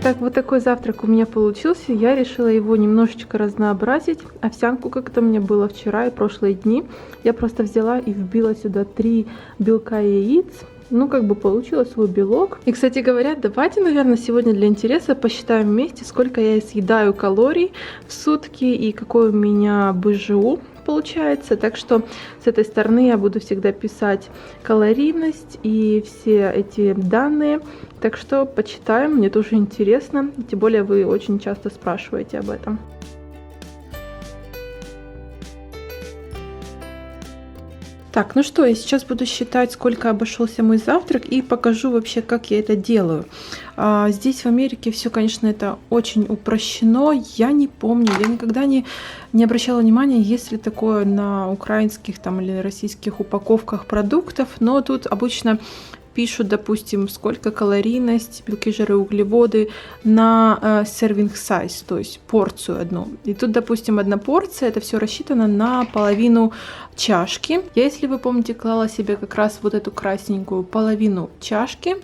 Итак, вот такой завтрак у меня получился. Я решила его немножечко разнообразить. Овсянку, как это у меня было вчера и прошлые дни, я просто взяла и вбила сюда 3 белка яиц. Ну, как бы получила свой белок. И, кстати говоря, давайте, наверное, сегодня для интереса посчитаем вместе, сколько я съедаю калорий в сутки и какой у меня БЖУ получается. Так что с этой стороны я буду всегда писать калорийность и все эти данные. Так что почитаем, мне тоже интересно. Тем более вы очень часто спрашиваете об этом. Так, ну что, я сейчас буду считать, сколько обошелся мой завтрак, и покажу вообще, как я это делаю. Здесь в Америке все, конечно, это очень упрощено. Я не помню, я никогда не обращала внимания, есть ли такое на украинских там или российских упаковках продуктов, но тут обычно пишут, допустим, сколько калорийность, белки, жиры, углеводы на serving size, то есть порцию одну. И тут, допустим, одна порция, это все рассчитано на половину чашки. Я, если вы помните, клала себе как раз вот эту красненькую половину чашки.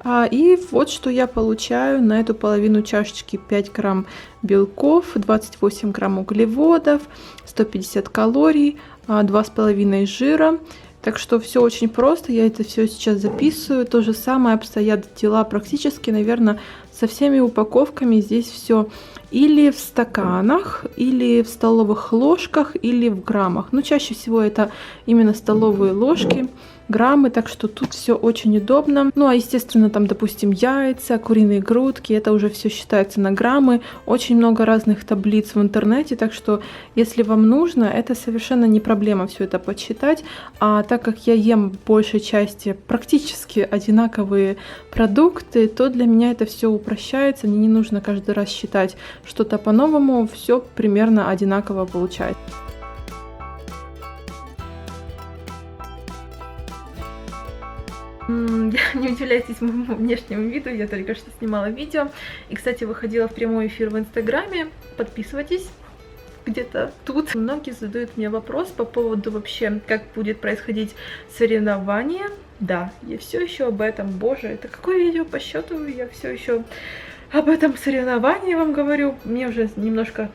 И вот что я получаю на эту половину чашечки: 5 грамм белков, 28 грамм углеводов, 150 калорий, 2,5 жира. Так что все очень просто, я это все сейчас записываю. То же самое обстоят дела практически, наверное, со всеми упаковками. Здесь все или в стаканах, или в столовых ложках, или в граммах. Но чаще всего это именно столовые ложки, граммы, так что тут все очень удобно. Ну, а естественно, там, допустим, яйца, куриные грудки, это уже все считается на граммы. Очень много разных таблиц в интернете, так что, если вам нужно, это совершенно не проблема все это подсчитать. А так как я ем в большей части практически одинаковые продукты, то для меня это все упрощается. Мне не нужно каждый раз считать что-то по-новому, все примерно одинаково получается. Не удивляйтесь моему внешнему виду, я только что снимала видео. И, кстати, выходила в прямой эфир в Инстаграме. Подписывайтесь. Где-то тут. Многие задают мне вопрос по поводу вообще, как будет происходить соревнование. Да, я все еще об этом. Боже, это какое видео по счету? Я все еще об этом соревновании вам говорю. Мне уже немножко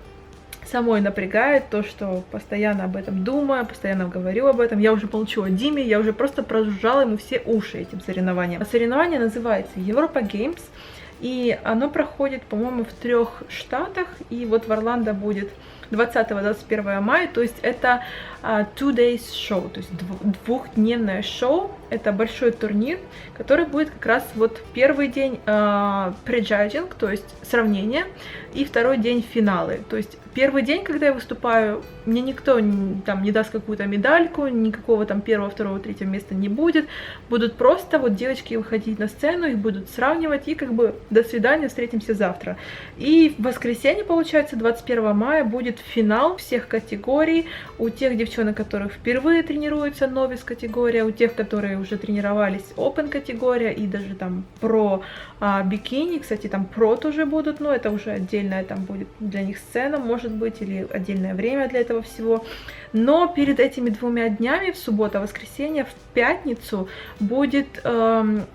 самой напрягает то, что постоянно об этом думаю, постоянно говорю об этом. Я уже молчу о Диме, я уже просто прожужжала ему все уши этим соревнованием. Соревнование называется Европа Games, и оно проходит, по-моему, в 3 штатах, и вот в Орландо будет 20-21 мая, то есть это 2 days show, то есть двухдневное шоу. Это большой турнир, который будет как раз вот первый день prejudging, то есть сравнение, и второй день финалы. То есть первый день, когда я выступаю, мне никто там не даст какую-то медальку, никакого там 1, 2, 3 места не будет. Будут просто вот девочки выходить на сцену, их будут сравнивать, и как бы до свидания, встретимся завтра. И в воскресенье, получается, 21 мая будет финал всех категорий. У тех девчонок, которые впервые тренируются, новис категория, у тех, которые уже тренировались, open категория, и даже там про бикини, кстати, там про тоже будут, но это уже отдельная там будет для них сцена, может быть, или отдельное время для этого всего. Но перед этими 2 днями, в субботу, воскресенье, в пятницу будет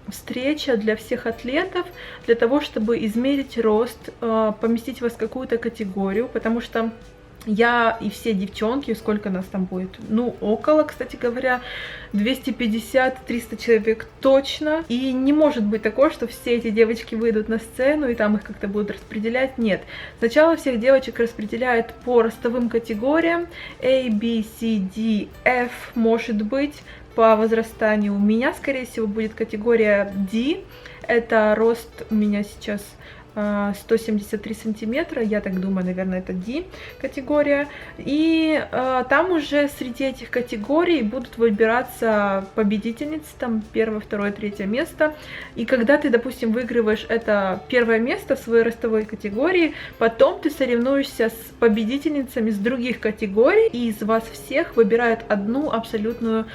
встреча для всех атлетов, для того, чтобы измерить рост, поместить вас в какую-то категорию, потому что я и все девчонки, сколько нас там будет? Ну, около, кстати говоря, 250-300 человек точно. И не может быть такого, что все эти девочки выйдут на сцену и там их как-то будут распределять. Нет. Сначала всех девочек распределяют по ростовым категориям. A, B, C, D, F, может быть, по возрастанию. У меня, скорее всего, будет категория D. Это рост у меня сейчас 173 сантиметра, я так думаю, наверное, это D категория. И там уже среди этих категорий будут выбираться победительницы, там 1, 2, 3 место. И когда ты, допустим, выигрываешь это 1 место в своей ростовой категории, потом ты соревнуешься с победительницами с других категорий, и из вас всех выбирают одну абсолютную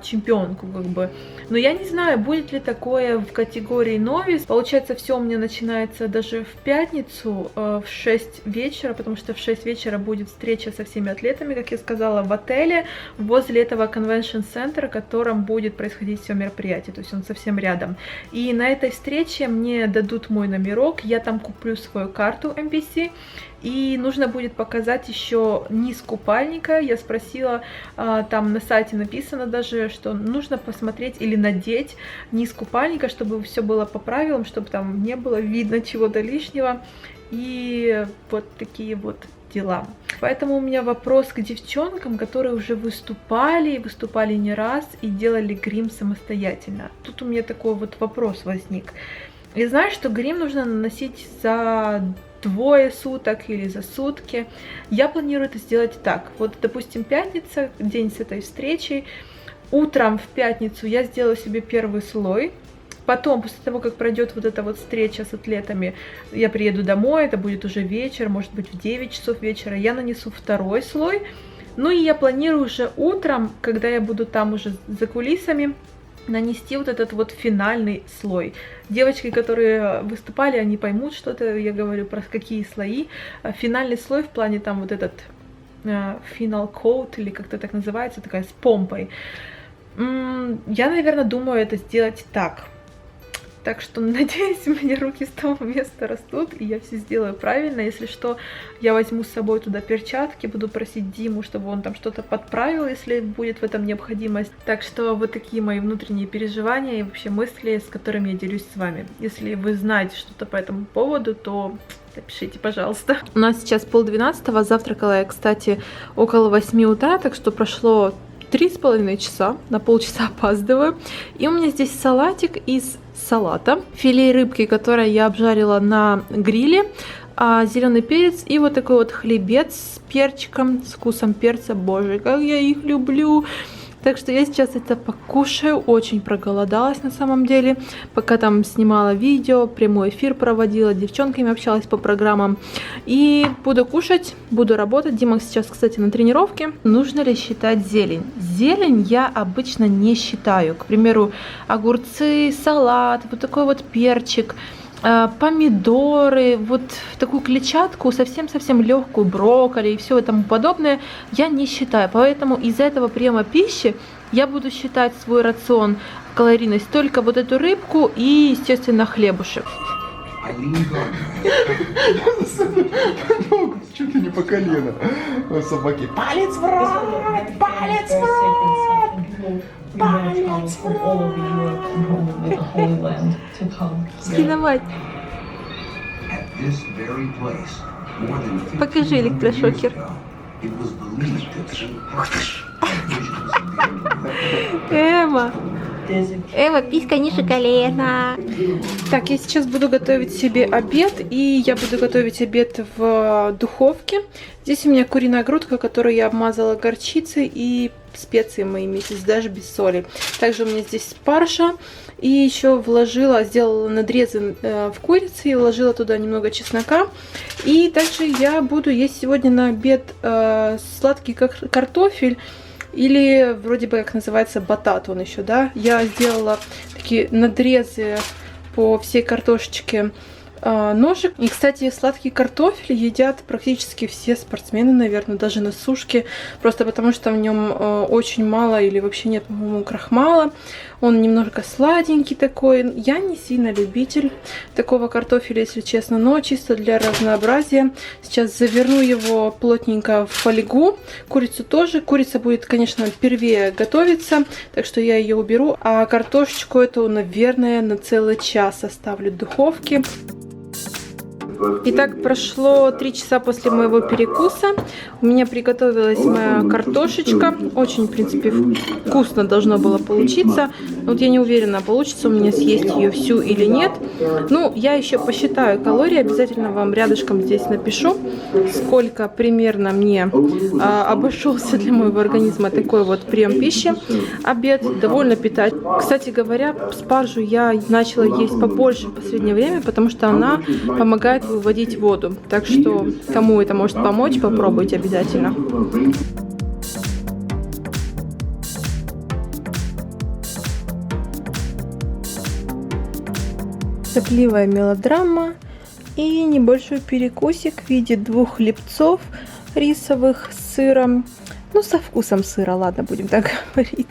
чемпионку, как бы. Но я не знаю, будет ли такое в категории новис. Получается, все у меня начинается даже в пятницу в 6 вечера, потому что в 6 вечера будет встреча со всеми атлетами, как я сказала, в отеле возле этого конвеншн-центра, в котором будет происходить все мероприятие, то есть он совсем рядом. И на этой встрече мне дадут мой номерок, я там куплю свою карту MBC, и нужно будет показать еще низ купальника. Я спросила, там на сайте написано даже, что нужно посмотреть или надеть низ купальника, чтобы все было по правилам, чтобы там не было видно чего-то лишнего. И вот такие вот дела. Поэтому у меня вопрос к девчонкам, которые уже выступали не раз и делали грим самостоятельно. Тут у меня такой вот вопрос возник. Я знаю, что грим нужно наносить за 2 суток или за сутки. Я планирую это сделать так. Вот, допустим, пятница, день с этой встречей. Утром в пятницу я сделаю себе первый слой. Потом, после того, как пройдет вот эта вот встреча с атлетами, я приеду домой, это будет уже вечер, может быть, в 9 часов вечера, я нанесу второй слой. Ну и я планирую уже утром, когда я буду там уже за кулисами, нанести вот этот вот финальный слой. Девочки, которые выступали, они поймут что-то, я говорю про какие слои. Финальный слой в плане там вот этот final coat, или как-то так называется, такая с помпой. Я, наверное, думаю это сделать так. Так что, надеюсь, у меня руки с того места растут, и я все сделаю правильно. Если что, я возьму с собой туда перчатки, буду просить Диму, чтобы он там что-то подправил, если будет в этом необходимость. Так что вот такие мои внутренние переживания и вообще мысли, с которыми я делюсь с вами. Если вы знаете что-то по этому поводу, то напишите, пожалуйста. У нас сейчас 11:30, завтракала я, кстати, около 8 утра, так что прошло 3,5 часа, на полчаса опаздываю. И у меня здесь салатик из салата, филе рыбки, которое я обжарила на гриле, зеленый перец и вот такой вот хлебец с перчиком, с вкусом перца. Боже, как я их люблю! Так что я сейчас это покушаю, очень проголодалась на самом деле, пока там снимала видео, прямой эфир проводила, с девчонками общалась по программам. И буду кушать, буду работать. Дима сейчас, кстати, на тренировке. Нужно ли считать зелень? Зелень я обычно не считаю. К примеру, огурцы, салат, вот такой вот перчик, помидоры, вот такую клетчатку, совсем-совсем легкую, брокколи и все тому подобное я не считаю. Поэтому из этого приема пищи я буду считать свой рацион, калорийность, только вот эту рыбку и, естественно, хлебушек. Чуть ли не по колено собаки. Палец в рот! Палец в рот! Палец в рот! Снимать. Покажи электрошокер. Эма. Эма, писька ниже колена. Так, я сейчас буду готовить себе обед, и я буду готовить обед в духовке. Здесь у меня куриная грудка, которую я обмазала горчицей и специи моими, здесь даже без соли. Также у меня здесь спаржа, и еще вложила, сделала надрезы в курице и вложила туда немного чеснока. И также я буду есть сегодня на обед сладкий картофель, или вроде бы как называется батат он еще, да. Я сделала такие надрезы по всей картошечке ножик. И, кстати, сладкий картофель едят практически все спортсмены, наверное, даже на сушке, просто потому что в нем очень мало или вообще нет, по-моему, крахмала. Он немножко сладенький такой. Я не сильно любитель такого картофеля, если честно, но чисто для разнообразия. Сейчас заверну его плотненько в фольгу. Курицу тоже. Курица будет, конечно, первее готовиться, так что я ее уберу. А картошечку эту, наверное, на целый час оставлю в духовке. Итак, прошло 3 часа после моего перекуса. У меня приготовилась моя картошечка. Очень, в принципе, вкусно должно было получиться. Вот я не уверена, получится у меня съесть ее всю или нет. Ну, я еще посчитаю калории. Обязательно вам рядышком здесь напишу, сколько примерно мне обошелся для моего организма такой вот прием пищи. Обед довольно питательный. Кстати говоря, спаржу я начала есть побольше в последнее время, потому что она помогает выводить воду. Так что, кому это может помочь, попробуйте обязательно. Сопливая мелодрама. И небольшой перекусик в виде 2 хлебцов рисовых с сыром. Ну, со вкусом сыра, ладно, будем так говорить.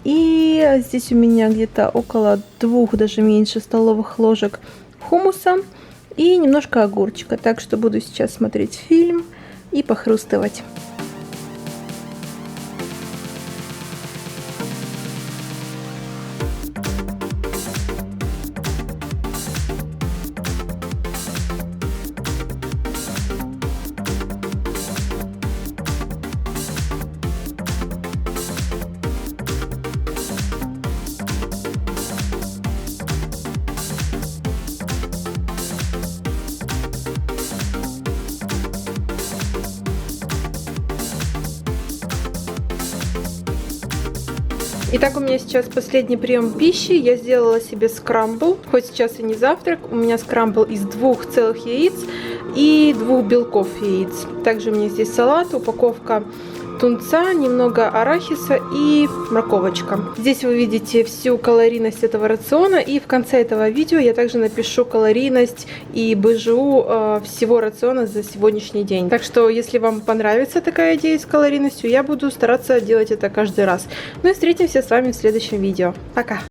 И здесь у меня где-то около 2, даже меньше столовых ложек хумуса и немножко огурчика. Так что буду сейчас смотреть фильм и похрустывать. Итак, у меня сейчас последний прием пищи. Я сделала себе скрамбл. Хоть сейчас и не завтрак, у меня скрамбл из 2 целых яиц и 2 белков яиц. Также у меня здесь салат, упаковка тунца, немного арахиса и морковочка. Здесь вы видите всю калорийность этого рациона, и в конце этого видео я также напишу калорийность и БЖУ всего рациона за сегодняшний день. Так что, если вам понравится такая идея с калорийностью, я буду стараться делать это каждый раз. Ну и встретимся с вами в следующем видео. Пока!